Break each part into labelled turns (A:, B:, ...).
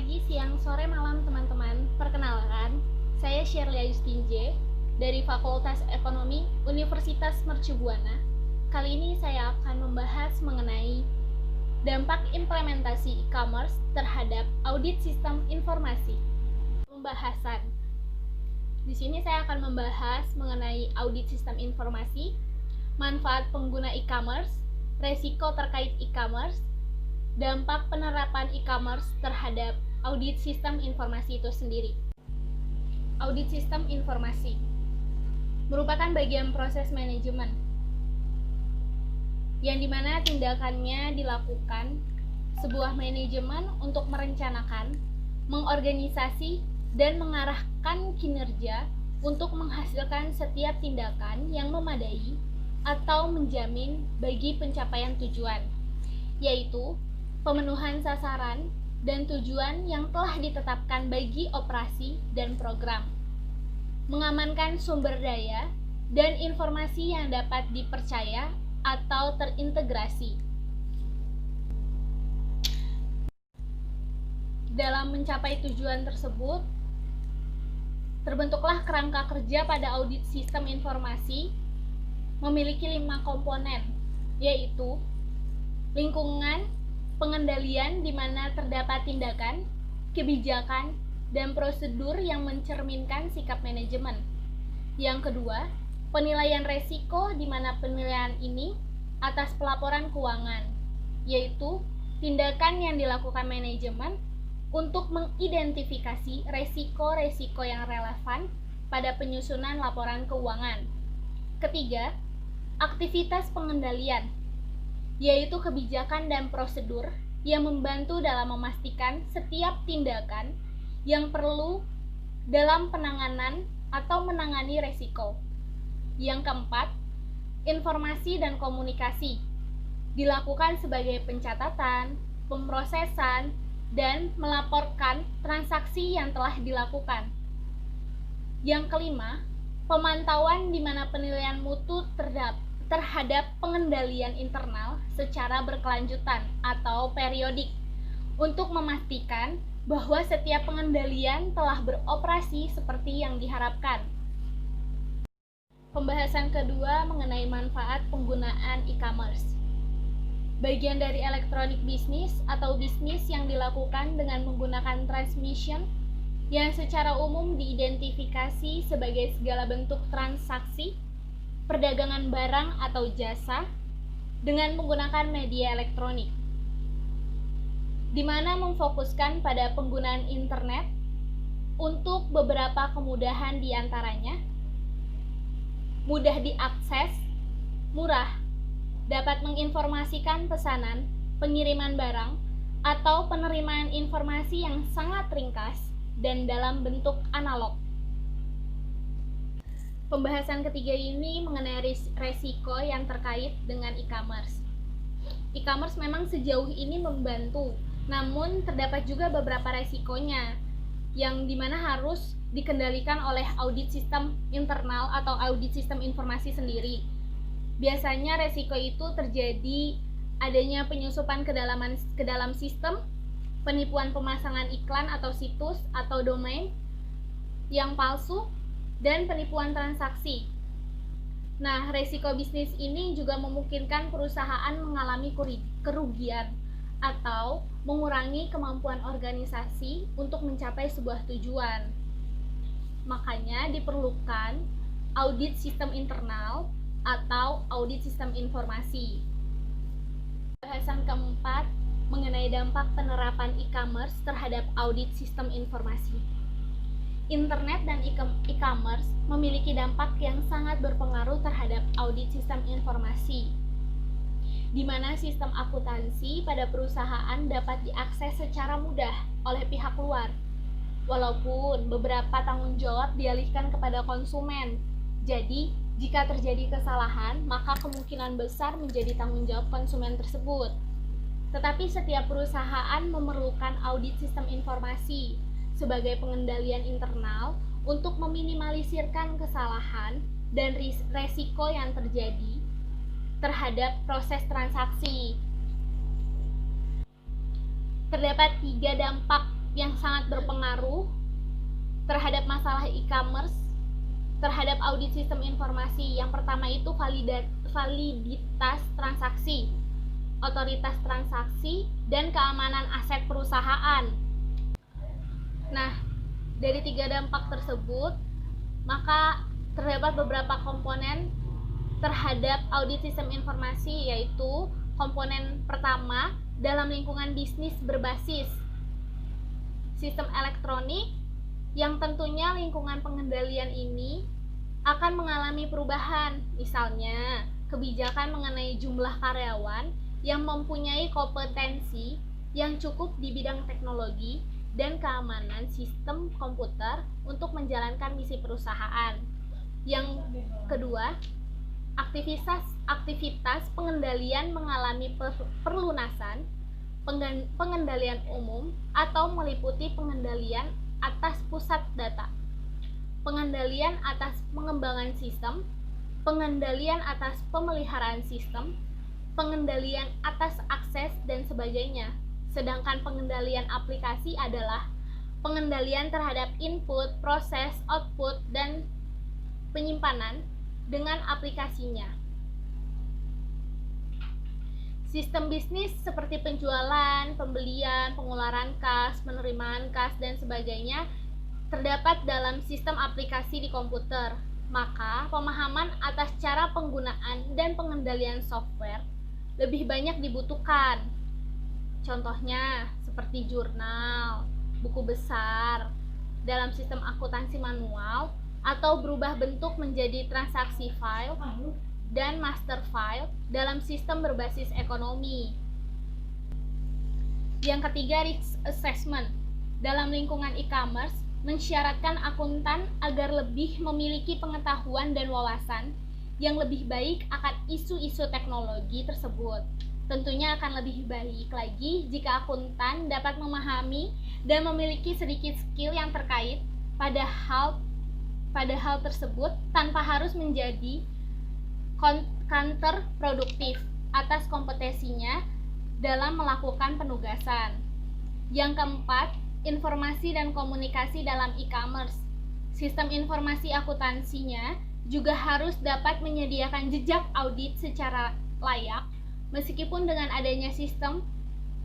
A: pagi, siang, sore, malam teman-teman. Perkenalkan, saya Shirley Ayustinje dari Fakultas Ekonomi Universitas Mercu Buana. Kali ini saya akan membahas mengenai dampak implementasi e-commerce terhadap audit sistem informasi. Pembahasan. Di sini saya akan membahas mengenai audit sistem informasi, manfaat pengguna e-commerce, resiko terkait e-commerce, dampak penerapan e-commerce terhadap audit sistem informasi itu sendiri. Audit sistem informasi merupakan bagian proses manajemen yang dimana tindakannya dilakukan sebuah manajemen untuk merencanakan, mengorganisasi, dan mengarahkan kinerja untuk menghasilkan setiap tindakan yang memadai atau menjamin bagi pencapaian tujuan, yaitu pemenuhan sasaran dan tujuan yang telah ditetapkan bagi operasi dan program, mengamankan sumber daya dan informasi yang dapat dipercaya atau terintegrasi. Dalam mencapai tujuan tersebut, terbentuklah kerangka kerja pada audit sistem informasi memiliki 5 komponen, yaitu lingkungan, pengendalian di mana terdapat tindakan, kebijakan, dan prosedur yang mencerminkan sikap manajemen. Yang kedua, penilaian resiko di mana penilaian ini atas pelaporan keuangan, yaitu tindakan yang dilakukan manajemen untuk mengidentifikasi resiko-resiko yang relevan pada penyusunan laporan keuangan. Ketiga, aktivitas pengendalian, yaitu kebijakan dan prosedur yang membantu dalam memastikan setiap tindakan yang perlu dalam penanganan atau menangani resiko. Yang keempat, informasi dan komunikasi dilakukan sebagai pencatatan, pemrosesan, dan melaporkan transaksi yang telah dilakukan. Yang kelima, pemantauan di mana penilaian mutu terhadap pengendalian internal secara berkelanjutan atau periodik untuk memastikan bahwa setiap pengendalian telah beroperasi seperti yang diharapkan. Pembahasan kedua mengenai manfaat penggunaan e-commerce. Bagian dari elektronik bisnis atau bisnis yang dilakukan dengan menggunakan transmission yang secara umum diidentifikasi sebagai segala bentuk transaksi perdagangan barang atau jasa dengan menggunakan media elektronik, di mana memfokuskan pada penggunaan internet untuk beberapa kemudahan diantaranya: mudah diakses, murah, dapat menginformasikan pesanan, pengiriman barang, atau penerimaan informasi yang sangat ringkas dan dalam bentuk analog. Pembahasan ketiga ini mengenai resiko yang terkait dengan e-commerce. E-commerce memang sejauh ini membantu, namun terdapat juga beberapa resikonya yang dimana harus dikendalikan oleh audit sistem internal atau audit sistem informasi sendiri. Biasanya resiko itu terjadi adanya penyusupan ke dalam sistem, penipuan pemasangan iklan atau situs atau domain yang palsu, dan penipuan transaksi. Nah, resiko bisnis ini juga memungkinkan perusahaan mengalami kerugian atau mengurangi kemampuan organisasi untuk mencapai sebuah tujuan. Makanya diperlukan audit sistem internal atau audit sistem informasi. Bahasan keempat mengenai dampak penerapan e-commerce terhadap audit sistem informasi. Internet dan e-commerce memiliki dampak yang sangat berpengaruh terhadap audit sistem informasi, di mana sistem akuntansi pada perusahaan dapat diakses secara mudah oleh pihak luar, walaupun beberapa tanggung jawab dialihkan kepada konsumen. Jadi, jika terjadi kesalahan, maka kemungkinan besar menjadi tanggung jawab konsumen tersebut. Tetapi setiap perusahaan memerlukan audit sistem informasi sebagai pengendalian internal untuk meminimalisirkan kesalahan dan resiko yang terjadi terhadap proses transaksi. Terdapat 3 dampak yang sangat berpengaruh terhadap masalah e-commerce, terhadap audit sistem informasi. Yang pertama itu validitas transaksi, otoritas transaksi, dan keamanan aset perusahaan. Nah, dari 3 dampak tersebut, maka terdapat beberapa komponen terhadap audit sistem informasi, yaitu komponen pertama dalam lingkungan bisnis berbasis sistem elektronik, yang tentunya lingkungan pengendalian ini akan mengalami perubahan. Misalnya, kebijakan mengenai jumlah karyawan yang mempunyai kompetensi yang cukup di bidang teknologi dan keamanan sistem komputer untuk menjalankan misi perusahaan. Yang kedua, aktivitas pengendalian mengalami perlunasan, pengendalian umum atau meliputi pengendalian atas pusat data, pengendalian atas pengembangan sistem, pengendalian atas pemeliharaan sistem, pengendalian atas akses dan sebagainya. Sedangkan pengendalian aplikasi adalah pengendalian terhadap input, proses, output, dan penyimpanan dengan aplikasinya. Sistem bisnis seperti penjualan, pembelian, pengularan kas, penerimaan kas, dan sebagainya terdapat dalam sistem aplikasi di komputer. Maka, pemahaman atas cara penggunaan dan pengendalian software lebih banyak dibutuhkan. Contohnya, seperti jurnal, buku besar, dalam sistem akuntansi manual, atau berubah bentuk menjadi transaksi file dan master file dalam sistem berbasis ekonomi. Yang ketiga, risk assessment. Dalam lingkungan e-commerce, mensyaratkan akuntan agar lebih memiliki pengetahuan dan wawasan yang lebih baik akan isu-isu teknologi tersebut. Tentunya akan lebih baik lagi jika akuntan dapat memahami dan memiliki sedikit skill yang terkait pada hal tersebut tanpa harus menjadi counterproduktif atas kompetensinya dalam melakukan penugasan. Yang keempat, informasi dan komunikasi dalam e-commerce. Sistem informasi akuntansinya juga harus dapat menyediakan jejak audit secara layak. Meskipun dengan adanya sistem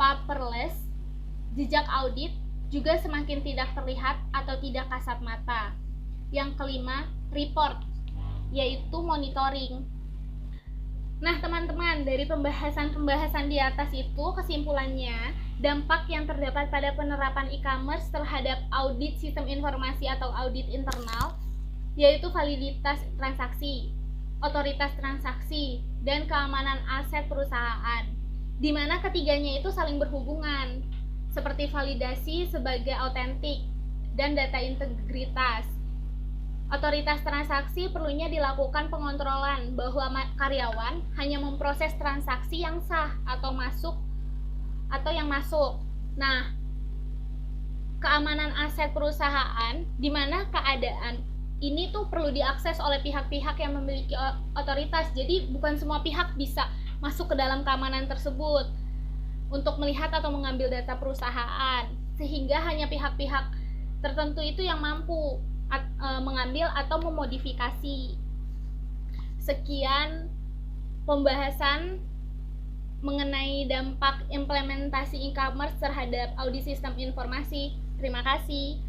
A: paperless, jejak audit juga semakin tidak terlihat atau tidak kasat mata. Yang kelima, report, yaitu monitoring. Nah, teman-teman, dari pembahasan di atas itu, kesimpulannya, dampak yang terdapat pada penerapan e-commerce terhadap audit sistem informasi atau audit internal, yaitu validitas transaksi, otoritas transaksi, dan keamanan aset perusahaan, di mana ketiganya itu saling berhubungan, seperti validasi sebagai autentik dan data integritas. Otoritas transaksi perlunya dilakukan pengontrolan bahwa karyawan hanya memproses transaksi yang sah atau yang masuk. Nah, keamanan aset perusahaan, di mana keadaan ini tuh perlu diakses oleh pihak-pihak yang memiliki otoritas. Jadi bukan semua pihak bisa masuk ke dalam keamanan tersebut untuk melihat atau mengambil data perusahaan, sehingga hanya pihak-pihak tertentu itu yang mampu mengambil atau memodifikasi. Sekian pembahasan mengenai dampak implementasi e-commerce terhadap audit sistem informasi. Terima kasih.